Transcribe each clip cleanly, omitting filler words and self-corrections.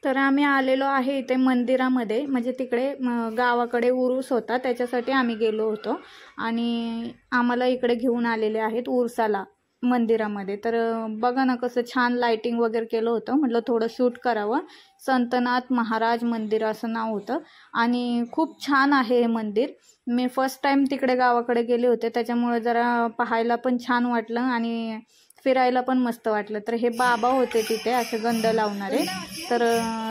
तर आम्ही आलेलो आहे इथे मंदिरामध्ये, म्हणजे तिकडे गावाकडे उरूस होता त्याच्यासाठी आम्ही गेलो होतो आणि आम्हाला इकडे घेऊन आलेले आहेत उरसाला मंदिरामध्ये। तर बघा ना कसं छान लाइटिंग वगैरे केलं होतं, म्हटलं थोडं शूट करावं। संतनाथ महाराज मंदिर असं नाव होतं आणि खूप छान आहे हे मंदिर। मी फर्स्ट टाइम तिकडे गावाकडे गेले होते त्याच्यामुळे जरा पाहायला पण छान वाटलं आणि फिरायला पण मस्त वाटलं। तर हे बाबा होते तिथे असे गंध लावणारे, तर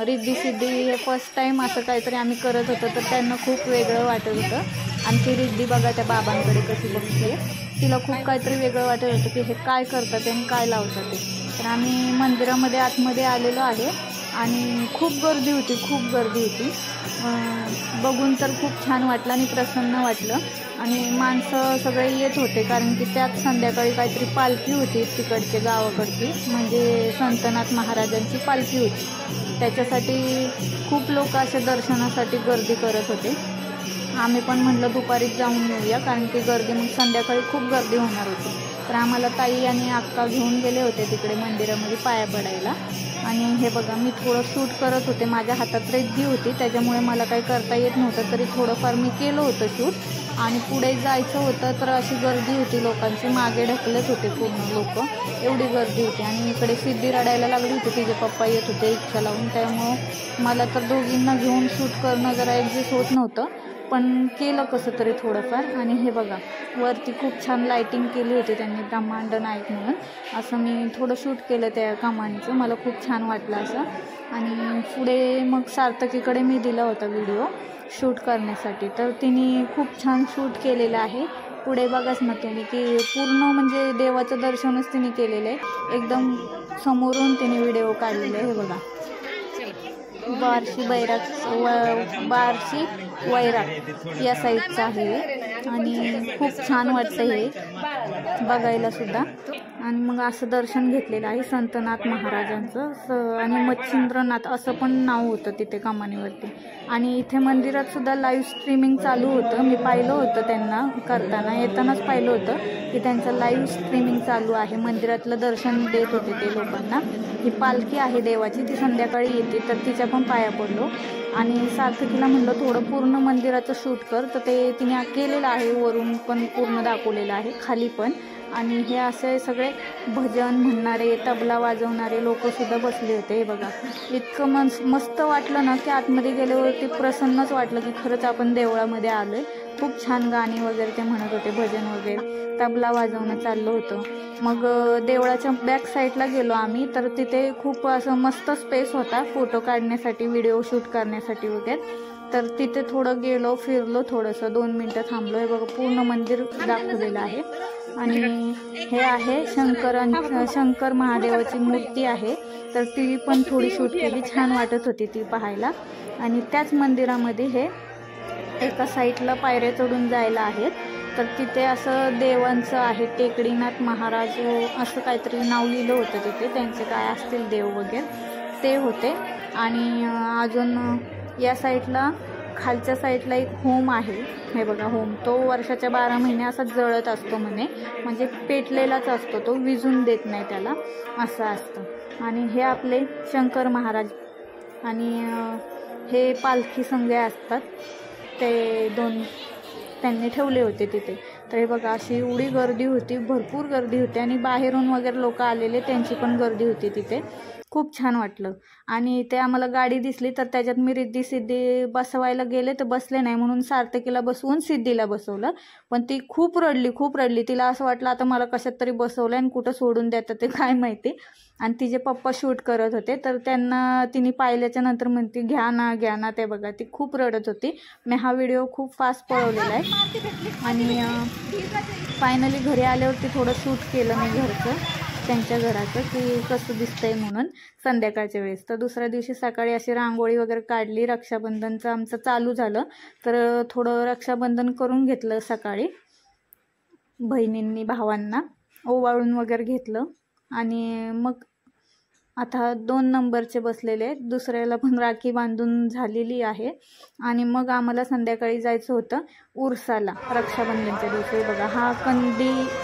रिद्धी सिद्धी हे फर्स्ट टाइम असं काहीतरी आम्ही करत होतो, तर त्यांना खूप वेगळं वाटत होतं। आणि ती रिद्धी बघा त्या बाबांकडे कशी बघते, तिला खूप काहीतरी वेगळं वाटत होतं की हे काय करतात आणि काय लावतात ते। तर आम्ही मंदिरामध्ये आतमध्ये आलेलो आहे आणि खूप गर्दी होती, खूप गर्दी होती। बघून तर खूप छान वाटलं आणि प्रसन्न वाटलं आणि माणसं सगळे येत होते, कारण की त्यात संध्याकाळी काहीतरी पालखी होती तिकडचे गावाकडची, म्हणजे संतनाथ महाराजांची पालखी होती। त्याच्यासाठी खूप लोक असे दर्शनासाठी गर्दी करत होते। आम्ही पण म्हटलं दुपारीच जाऊन येऊया, कारण की गर्दी मग संध्याकाळी खूप गर्दी होणार होती। तर आम्हाला ताई आणि अक्का घेऊन गेले होते तिकडे मंदिरामध्ये पाया पडायला। आणि हे बघा मी थोडं शूट करत होते, माझ्या हातात रिद्धी होती त्याच्यामुळे मला काही करता येत नव्हतं, तरी थोडंफार मी केलं होतं शूट। आणि पुढे जायचं होतं तर अशी गर्दी होती लोकांची, मागे ढकलत होते पूर्ण लोक, एवढी गर्दी होती। आणि इकडे सिद्धी रडायला लागली होती, तिचे पप्पा येत होते रिक्षा लावून, त्यामुळं मला तर दोघींना घेऊन शूट करणं जरा ॲडजस्ट होत नव्हतं, पण केलं कसं तरी थोडंफार। आणि हे बघा वरती खूप छान लाइटिंग केली होती त्यांनी, ब्रह्मांड नायक म्हणून, असं मी थोडं शूट केलं त्या कमानीचं, मला खूप छान वाटलं असं। आणि पुढे मग सार्थकीकडे मी दिला होता व्हिडिओ शूट करण्यासाठी, तर तिने खूप छान शूट केलेलं आहे। पुढे बघाच ना तुम्ही की पूर्ण म्हणजे देवाचं दर्शनच तिने केलेलं आहे, एकदम समोरून तिने व्हिडिओ काढलेला आहे। हे बघा बार्शी वैराग या साईडचं आहे आणि खूप छान वाटतं हे बघायला सुद्धा। आणि मग असं दर्शन घेतलेलं आहे संतनाथ महाराजांचं आणि मच्छिंद्रनाथ असं पण नाव होतं तिथे कमानीवरती। आणि इथे मंदिरात सुद्धा लाईव्ह स्ट्रीमिंग चालू होतं, मी पाहिलं होतं त्यांना करताना, येतानाच पाहिलं होतं की त्यांचं लाईव्ह स्ट्रीमिंग चालू आहे, मंदिरातलं दर्शन देत होते ते लोकांना। ही पालखी आहे देवाची, ती संध्याकाळी येते, तर तिच्या पण पाया पडलो। आणि सार्थकीला म्हणलं थोडं पूर्ण मंदिराचं शूट कर, तर ते तिने केलेलं आहे, वरून पण पूर्ण दाखवलेलं आहे, खाली पण। आणि हे असे सगळे भजन म्हणणारे, तबला वाजवणारे लोकसुद्धा बसले होते। हे बघा इतकं मस्त वाटलं ना की आतमध्ये गेल्यावरती प्रसन्नच वाटलं की खरंच आपण देवळामध्ये आलो आहे। खूप छान गाणी वगैरे ते म्हणत होते, भजन वगैरे, तबला वाजवणं चाललं होतं। मग देवळाच्या बॅक साईडला गेलो आम्ही, तर तिथे खूप असं मस्त स्पेस होता फोटो काढण्यासाठी, व्हिडिओ शूट करण्यासाठी वगैरे। तर तिथे थोडं गेलो, फिरलो, थोडंसं 2 मिनटं थांबलो। हे बघा पूर्ण मंदिर दाखवलेलं आहे। आणि हे आहे शंकर महादेवाची मूर्ती आहे, तर ती पण थोडी शूट केली, छान वाटत होती ती पाहायला। आणि त्याच मंदिरामध्ये हे एका साईडला पायऱ्या चढून जायला आहेत, तर तिथे असं देवांचं आहे, टेकडीनाथ महाराज असं काहीतरी नाव लिहिलं होतं तिथे, त्यांचे काय असतील देव वगैरे ते होते। आणि अजून या साईडला खालच्या साईडला एक होम आहे, हे बघा होम, तो वर्षाच्या 12 महिने असा जळत असतो म्हणे, म्हणजे पेटलेलाच असतो तो, विजून देत नाही त्याला, असं असतं। आणि हे आपले शंकर महाराज आणि हे पालखी संघे असतात, ते दोन त्यांनी ठेवले होते तिथे। तर हे बघा अशी एवढी गर्दी होती, भरपूर गर्दी होती आणि बाहेरून वगैरे लोक आलेले त्यांची पण गर्दी होती तिथे, खूप छान वाटलं। आणि ते आम्हाला गाडी दिसली, तर त्याच्यात मी रिद्धी सिद्धी बसवायला गेले तर बसले नाही, म्हणून सार्थकीला बसवून सिद्धीला बसवलं, पण ती खूप रडली, तिला असं वाटलं आता मला कशात तरी बसवलं आणि कुठं सोडून देतात ते काय माहिती। आणि तिचे पप्पा शूट करत होते, तर त्यांना तिने पाहिल्याच्या नंतर म्हणते घ्या ना, ते बघा ती खूप रडत होती। मी हा व्हिडिओ खूप फास्ट पळवलेला आहे। आणि फायनली घरी आल्यावरती थोडं शूट केलं मी घरचं, त्यांच्या घराचं, की कसं दिसतंय म्हणून संध्याकाळच्या वेळेस। तर दुसऱ्या दिवशी सकाळी अशी रांगोळी वगैरे काढली, रक्षाबंधनचं आमचं चालू झालं, तर थोडं रक्षाबंधन करून घेतलं सकाळी, बहिणींनी भावांना ओवाळून वगैरे घेतलं। आणि मग आता 2 नंबरचे बसलेले आहेत, दुसऱ्याला पण राखी बांधून झालेली आहे आणि मग आम्हाला संध्याकाळी जायचं होतं उरसाला रक्षाबंधनच्या दिवशी। बघा हा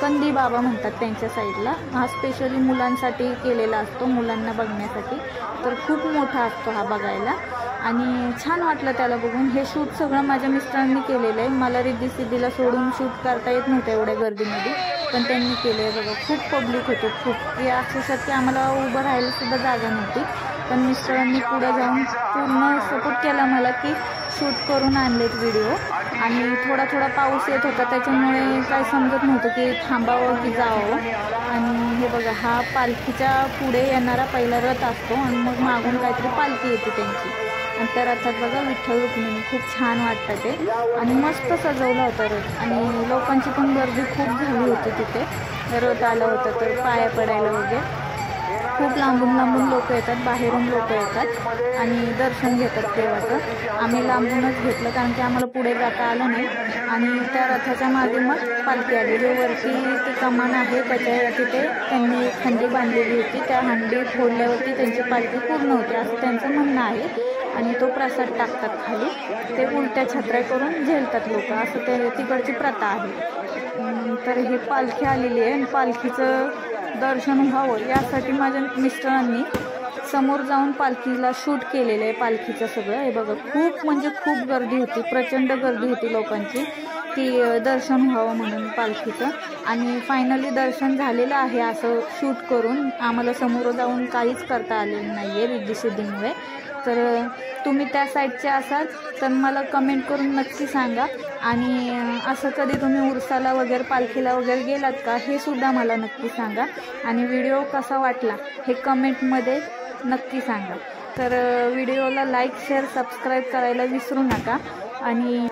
कंदी बाबा म्हणतात त्यांच्या साईडला, हा स्पेशली मुलांसाठी केलेला असतो, मुलांना बघण्यासाठी, तर खूप मोठा असतो हा बघायला आणि छान वाटलं त्याला बघून। हे शूट सगळं माझ्या मिस्टरांनी केलेलं आहे, मला रिद्धी सिद्धीला सोडून शूट करता येत नव्हतं एवढ्या गर्दीमध्ये, पण त्यांनी केलं आहे। बघा खूप पब्लिक होते, खूप या अक्षरशः की आम्हाला उभं राहायला सुद्धा जागा नव्हती, पण मिस्टरांनी पुढे जाऊन पूर्ण सपोर्ट केला मला की शूट करून आणलेत व्हिडिओ। आणि थोडा थोडा पाऊस येत होता त्याच्यामुळे काय समजत नव्हतं की थांबावं की जावं। आणि हे बघा हा पालखीच्या पुढे येणारा पहिला रथ असतो आणि मग मागून काहीतरी पालखी येते त्यांची, आणि त्या रथात बघा विठ्ठल रुक्मिणी, खूप छान वाटतं ते आणि मस्त सजवला होता रथ आणि लोकांची पण गर्दी खूप झाली होती तिथे। रथ आला होता तर पाया पडायला वगैरे खूप लांबून लांबून लोक येतात, बाहेरून लोक येतात आणि दर्शन घेतात देवाचं। आम्ही लांबूनच घेतलं कारण की आम्हाला पुढे जाता आलं नाही आणि त्या रथाच्या मागे मग पालखी आली। जे वरती ती कमान आहे त्याच्या तिथे त्यांनी हंडी बांधलेली होती, त्या हंडी फोडल्यावरती त्यांची पालखी पूर्ण होते असं त्यांचं म्हणणं आहे आणि तो प्रसाद टाकतात खाली, ते उलट्या छत्र्या करून झेलतात लोक, असं ते तिकडची प्रथा आहे। तर हे पालखी आलेली आहे आणि पालखीचं दर्शन व्हावं यासाठी माझ्या मिस्टरांनी समोर जाऊन पालखीला शूट केलेलं आहे, पालखीचं सगळं। हे बघा खूप म्हणजे खूप गर्दी होती, प्रचंड गर्दी होती लोकांची की दर्शन व्हावं म्हणून पालखीचं, आणि फायनली दर्शन झालेलं आहे असं शूट करून। आम्हाला समोर जाऊन काहीच करता आलेलं नाही आहे रिद्धी सिद्धीमुळे। तर तुम्ही त्या साईडचे असाल तर मला कमेंट करून नक्की सांगा, आणि असं कधी तुम्ही उरसाला वगैरे पालखीला वगैरे गेलात का हे सुद्धा मला नक्की सांगा, आणि व्हिडिओ कसा वाटला हे कमेंटमध्ये नक्की सांगा। तर व्हिडिओला लाईक शेअर सबस्क्राईब करायला विसरू नका, आणि